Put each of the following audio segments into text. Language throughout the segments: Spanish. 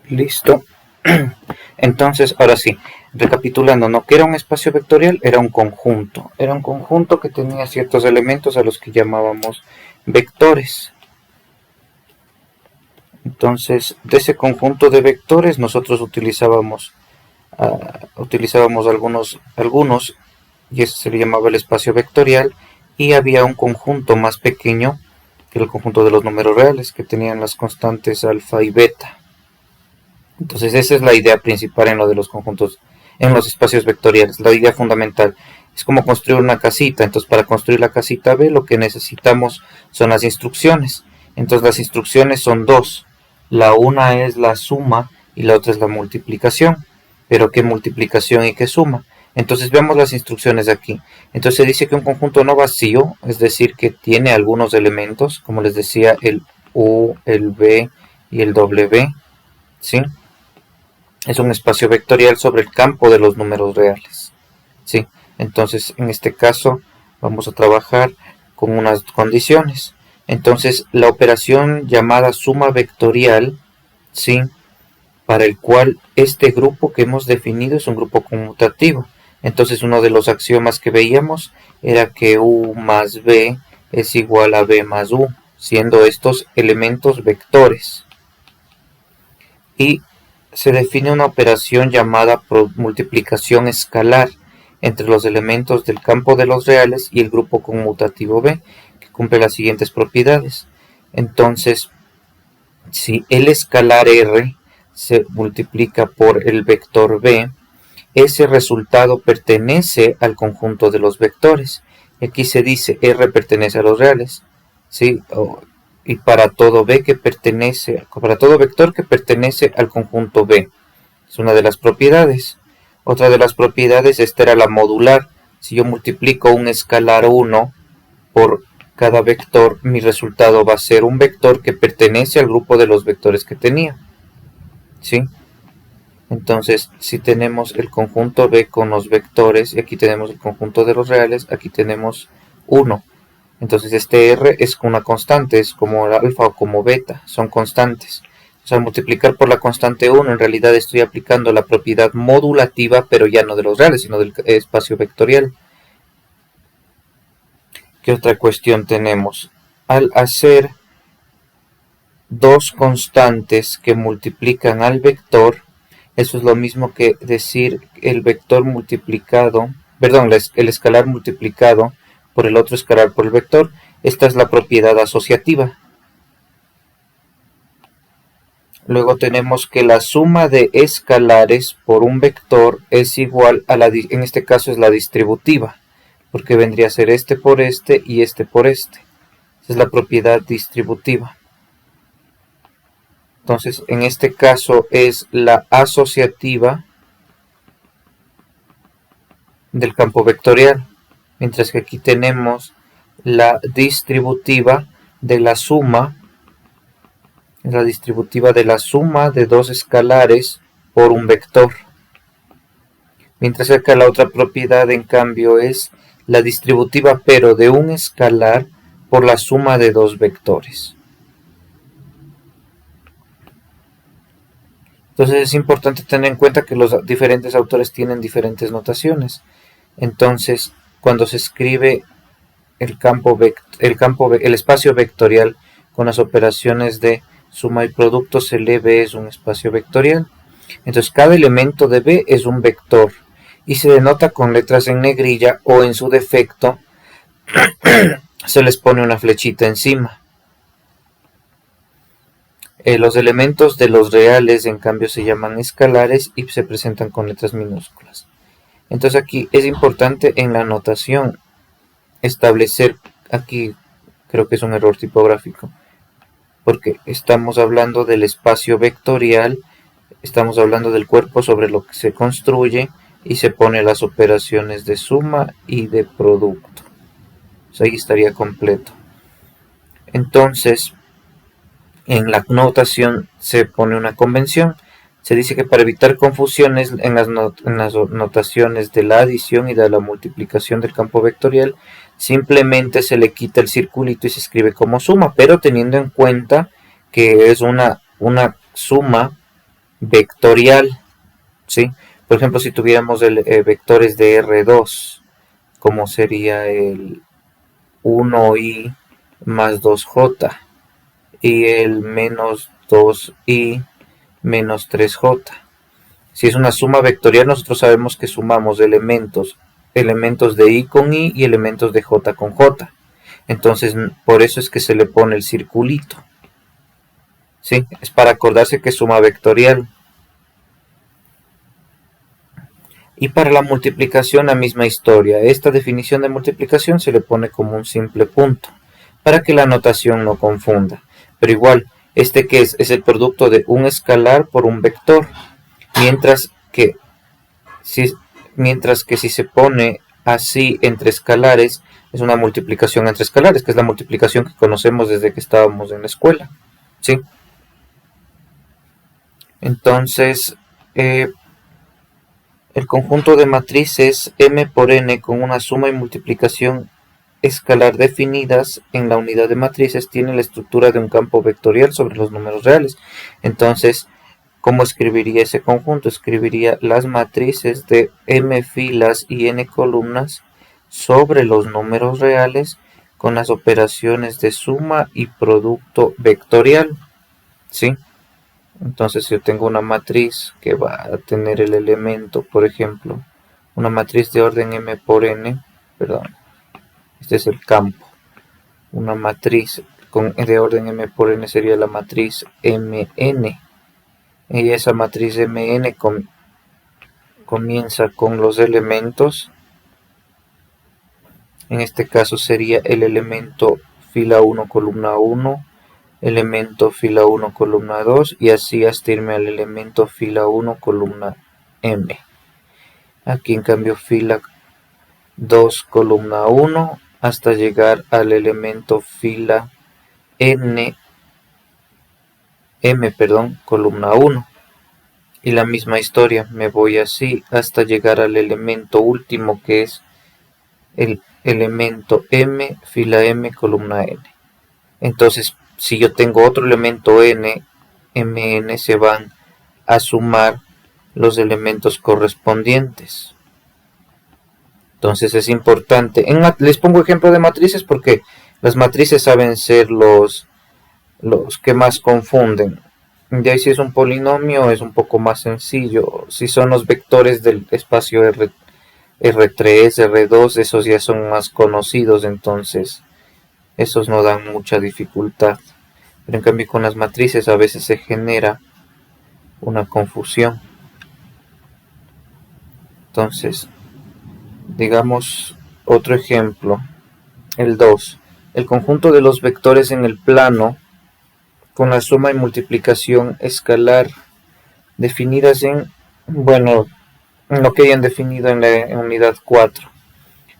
Listo. Entonces, ahora sí, recapitulando, ¿no? ¿Qué era un espacio vectorial? Era un conjunto. Era un conjunto que tenía ciertos elementos a los que llamábamos vectores. Entonces, de ese conjunto de vectores nosotros utilizábamos algunos, y ese se le llamaba el espacio vectorial, y había un conjunto más pequeño, que era el conjunto de los números reales, que tenían las constantes alfa y beta. Entonces esa es la idea principal en lo de los conjuntos, en los espacios vectoriales, la idea fundamental. Es como construir una casita. Entonces para construir la casita B lo que necesitamos son las instrucciones. Entonces las instrucciones son dos. La una es la suma y la otra es la multiplicación. Pero ¿qué multiplicación y qué suma? Entonces veamos las instrucciones de aquí. Entonces se dice que un conjunto no vacío, es decir, que tiene algunos elementos, como les decía, el U, el B y el W, ¿sí? Es un espacio vectorial sobre el campo de los números reales, ¿sí? Entonces, en este caso, vamos a trabajar con unas condiciones. Entonces, la operación llamada suma vectorial, ¿sí? Para el cual este grupo que hemos definido es un grupo conmutativo. Entonces, uno de los axiomas que veíamos era que U más B es igual a B más U, siendo estos elementos vectores. Y se define una operación llamada multiplicación escalar entre los elementos del campo de los reales y el grupo conmutativo B, que cumple las siguientes propiedades. Entonces, si el escalar R se multiplica por el vector B, ese resultado pertenece al conjunto de los vectores. Y aquí se dice R pertenece a los reales, ¿sí? Y para todo vector que pertenece al conjunto B. Es una de las propiedades. Otra de las propiedades, esta era la modular. Si yo multiplico un escalar 1 por cada vector, mi resultado va a ser un vector que pertenece al grupo de los vectores que tenía, ¿sí? Entonces, si tenemos el conjunto B con los vectores, y aquí tenemos el conjunto de los reales, aquí tenemos 1. Entonces este R es una constante, es como alfa o como beta, son constantes. O sea, al multiplicar por la constante 1, en realidad estoy aplicando la propiedad modulativa, pero ya no de los reales, sino del espacio vectorial. ¿Qué otra cuestión tenemos? Al hacer dos constantes que multiplican al vector, eso es lo mismo que decir el vector multiplicado, perdón, el escalar multiplicado por el otro escalar por el vector. Esta es la propiedad asociativa. Luego tenemos que la suma de escalares por un vector es igual a la, en este caso es la distributiva, porque vendría a ser este por este y este por este. Esa es la propiedad distributiva. Entonces, en este caso es la asociativa del campo vectorial, mientras que aquí tenemos la distributiva de la suma, de dos escalares por un vector. Mientras que acá la otra propiedad, en cambio, es la distributiva, pero de un escalar por la suma de dos vectores. Entonces es importante tener en cuenta que los diferentes autores tienen diferentes notaciones. Entonces, cuando se escribe el espacio vectorial con las operaciones de suma y producto, se lee B es un espacio vectorial. Entonces, cada elemento de B es un vector y se denota con letras en negrilla, o en su defecto se les pone una flechita encima. Los elementos de los reales, en cambio, se llaman escalares y se presentan con letras minúsculas. Entonces aquí es importante en la notación establecer, aquí creo que es un error tipográfico, porque estamos hablando del espacio vectorial, estamos hablando del cuerpo sobre lo que se construye y se pone las operaciones de suma y de producto. Ahí estaría completo. Entonces, en la notación se pone una convención. Se dice que para evitar confusiones en las notaciones de la adición y de la multiplicación del campo vectorial, simplemente se le quita el circulito y se escribe como suma, pero teniendo en cuenta que es una suma vectorial, ¿sí? Por ejemplo, si tuviéramos vectores de R2, como sería el 1i más 2j y el menos 2i menos 3j. Si es una suma vectorial, nosotros sabemos que sumamos elementos de i con i y elementos de j con j. Entonces, por eso es que se le pone el circulito. ¿Sí? Es para acordarse que es suma vectorial. Y para la multiplicación, la misma historia. Esta definición de multiplicación se le pone como un simple punto, para que la notación no confunda. Pero igual, ¿este qué es? Es el producto de un escalar por un vector. Mientras que si se pone así entre escalares, es una multiplicación entre escalares, que es la multiplicación que conocemos desde que estábamos en la escuela. ¿Sí? Entonces, el conjunto de matrices m por n con una suma y multiplicación escalar definidas en la unidad de matrices tiene la estructura de un campo vectorial sobre los números reales. Entonces, ¿cómo escribiría ese conjunto? Escribiría las matrices de m filas y n columnas sobre los números reales con las operaciones de suma y producto vectorial. ¿Sí? Entonces, si yo tengo una matriz que va a tener el elemento, por ejemplo, una matriz de orden m por n, perdón, este es el campo. Una matriz de orden m por n sería la matriz mn. Y esa matriz mn comienza con los elementos. En este caso sería el elemento fila 1, columna 1, elemento fila 1, columna 2 y así hasta irme al elemento fila 1, columna m. Aquí en cambio fila 2, columna 1 hasta llegar al elemento fila m, columna 1. Y la misma historia, me voy así hasta llegar al elemento último que es el elemento m, fila m, columna n. Entonces, si yo tengo otro elemento n, mn, se van a sumar los elementos correspondientes. Entonces es importante. Les pongo ejemplo de matrices porque las matrices saben ser los que más confunden. De ahí si es un polinomio es un poco más sencillo. Si son los vectores del espacio R3, R2, esos ya son más conocidos, entonces esos no dan mucha dificultad. Pero en cambio con las matrices a veces se genera una confusión. Entonces, digamos otro ejemplo, el 2. El conjunto de los vectores en el plano con la suma y multiplicación escalar definidas en, lo que hayan definido en la unidad 4.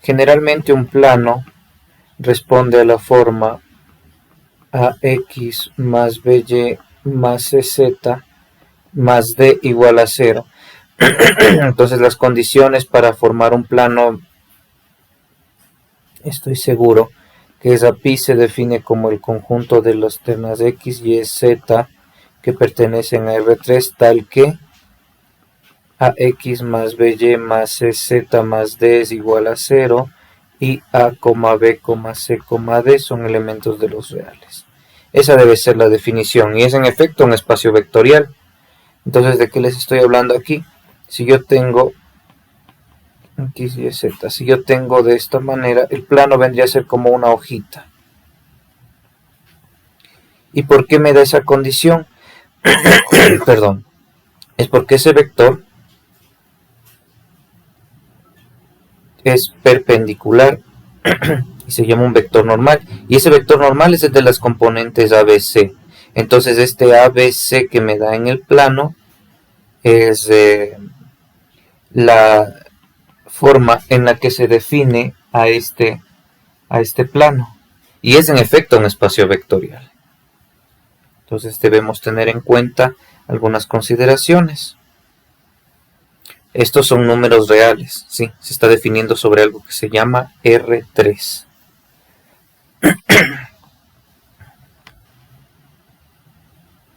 Generalmente un plano responde a la forma ax más by más cz más d igual a 0. Entonces las condiciones para formar un plano, estoy seguro que esa pi se define como el conjunto de las ternas x, y, z que pertenecen a R3 tal que ax más by más cz más d es igual a 0 y a, b, c, d son elementos de los reales. Esa debe ser la definición y es en efecto un espacio vectorial. Entonces, ¿de qué les estoy hablando aquí? Si yo tengo x, y, z, si yo tengo de esta manera, el plano vendría a ser como una hojita. ¿Y por qué me da esa condición? Perdón. Es porque ese vector es perpendicular y se llama un vector normal. Y ese vector normal es el de las componentes ABC. Entonces este ABC que me da en el plano es la forma en la que se define a este plano. Y es en efecto un espacio vectorial. Entonces debemos tener en cuenta algunas consideraciones. Estos son números reales, ¿sí? Se está definiendo sobre algo que se llama R3.